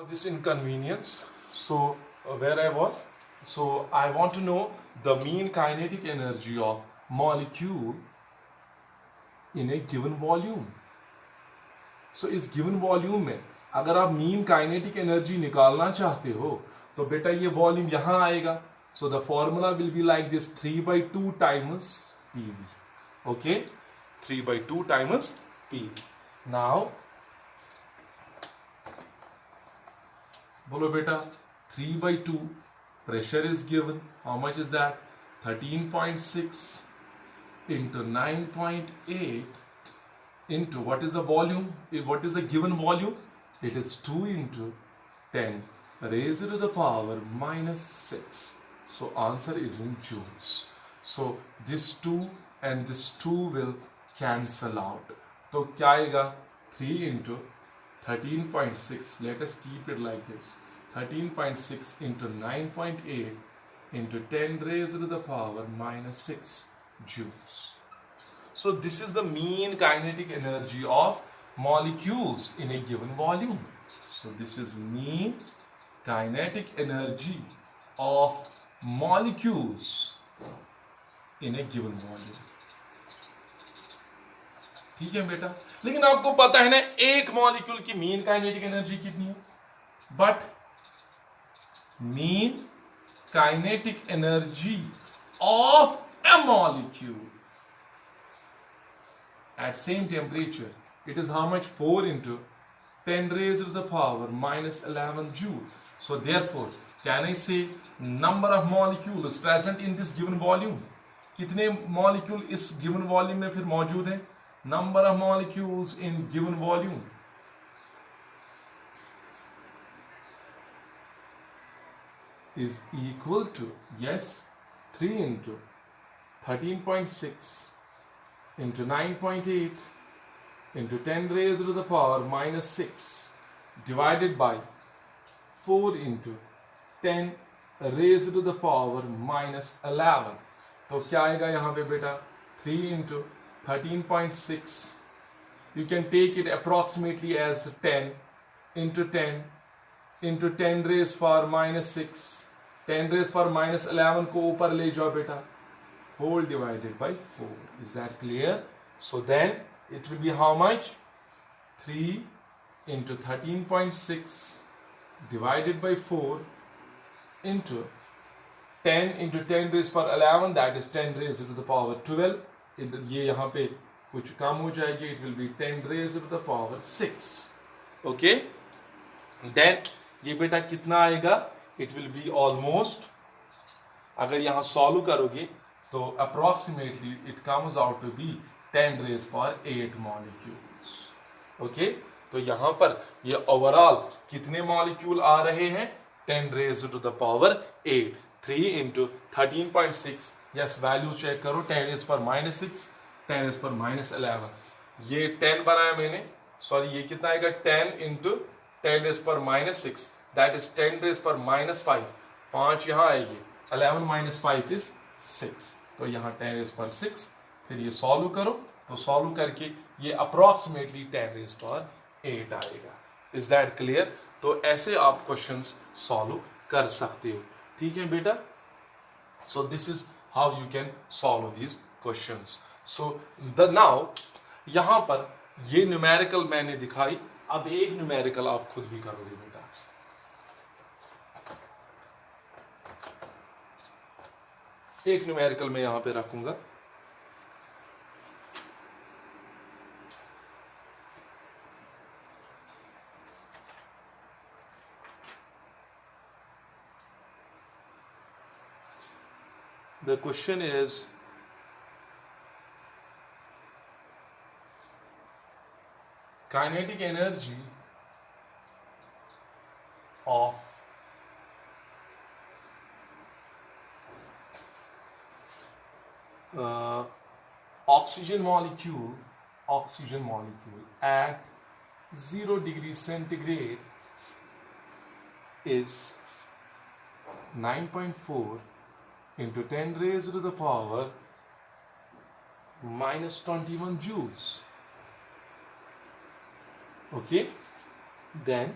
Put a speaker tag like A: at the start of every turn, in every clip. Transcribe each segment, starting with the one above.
A: this inconvenience. So where I was, so I want to know the mean kinetic energy of molecule in a given volume. So इस given volume में अगर आप mean kinetic energy निकालना चाहते हो तो बेटा ये volume यहाँ आएगा. So the formula will be like this: 3/2 times PV. Okay, 3/2 times PV. Now बोलो बेटा 3/2 pressure is given. How much is that? 13.6 into 9.8 into what is the volume? What is the given volume? It is 2 into 10 raised to the power minus 6. So answer is in joules. So this 2 and this 2 will cancel out. तो क्या आएगा? 3 into 13.6. Let us keep it like this. 13.6 into 9.8 into 10 raised to the power minus 6 joules. So this is the mean kinetic energy of molecules in a given volume. So this is mean kinetic energy of molecules in a given volume. ठीक है बेटा, लेकिन आपको पता है ना एक molecule की मीन काइनेटिक एनर्जी कितनी है. But mean kinetic energy of a molecule at same temperature, it is how much? 4 into 10 raised to the power minus 11 joule. So therefore, can I say number of molecules present in this given volume? कितने molecule इस given volume में फिर मौजूद हैं? Number of molecules in given volume is equal to, yes, 3 into 13.6 into 9.8 into 10 raised to the power minus 6 divided by 4 into 10 raised to the power minus 11. तो क्या आएगा यहाँ पे बेटा? 3 into 13.6. You can take it approximately as 10 into 10 into 10 raised power minus 6. 10 raised power minus 11 को ऊपर ले जाओ बेटा. Whole divided by 4. Is that clear? So then it will be how much? 3 into 13.6 divided by 4 into 10 into 10 raised power 11, that is 10 raised to the power 12. ये यहाँ पे कुछ कम हो जाएगी. It will be 10 raised to the power 6. Okay? Then ये बेटा कितना आएगा? It will be almost, अगर यहाँ सॉल्व करोगे तो approximately it comes out to be 10 raised power 8 molecules. Okay? तो यहाँ पर ये ओवरऑल कितने मॉलिक्यूल आ रहे हैं? 10 raised to the power 8. 3 into 13.6. Yes, value check करो. 10 raised power minus 6, 10 raised power minus 11. ये 10 बनाया मैंने. सॉरी, ये कितना आएगा? 10 into 10 raised power minus 6. That is 10 raised power minus 5. 5 यहाँ आएगी. 11 minus 5 is 6. तो यहाँ 10 raised power 6. फिर ये सॉल्व करो. तो सॉल्व करके ये अप्रोक्सीमेटली 10 raised power 8 आएगा. Is that clear? तो ऐसे आप क्वेश्चंस सॉल्व कर सकते हो. ठीक है बेटा? So this is how you can solve these questions. So the now यहाँ पर ये न्यूमेरिकल मैंने दिखाई. अब एक न्यूमेरिकल आप खुद भी करोगे बेटा. एक न्यूमेरिकल मैं यहां पे रखूंगा. The question is, kinetic energy of oxygen molecule at 0 degree centigrade is 9.4 into 10 raised to the power minus 21 joules. Okay, then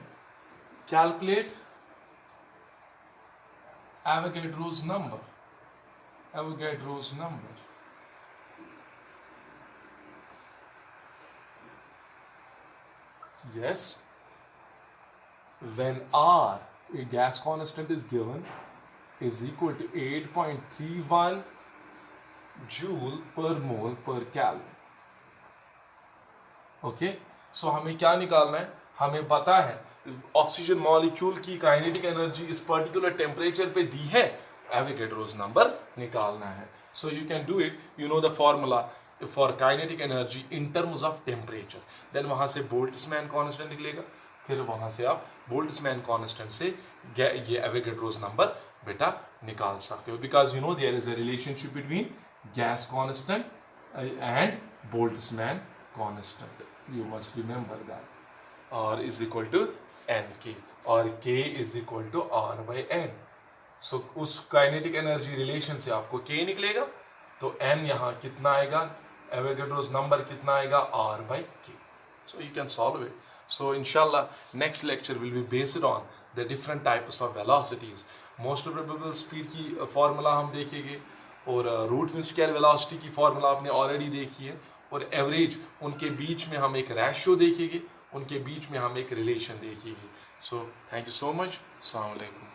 A: Calculate Avogadro's number. Avogadro's number. Yes. When R, a gas constant, is given, is equal to 8.31 joule per mole per Kelvin. Okay, so हमें क्या निकालना है? हमें पता है oxygen molecule की kinetic energy इस particular temperature पे दी है, एवोगैड्रोस नंबर निकालना है. So you can do it, you know the formula for kinetic energy in terms of temperature. Then वहां से बोल्ट्जमैन कांस्टेंट निकलेगा, फिर वहां से आप बोल्ट्जमैन कांस्टेंट से ये एवोगैड्रोस नंबर बेटा निकाल सकते हो, because you know there is a relationship between gas constant and Boltzmann constant. You must remember that. R is equal to NK और K is equal to R by N. So उस kinetic energy relation से आपको K निकलेगा, तो N यहाँ कितना आएगा, Avogadro's number कितना आएगा, R by K. So you can solve it. So inshallah next lecture will be based on the different types of velocities. Most probable speed की फॉर्मूला हम देखेंगे, और रूट मीन स्क्वायर वेलोसिटी की formula आपने already देखी है, और average, उनके बीच में हम एक रेशियो देखेंगे, उनके बीच में हम एक रिलेशन देखेंगे. So thank you so much. अस्सलाम वालेकुम.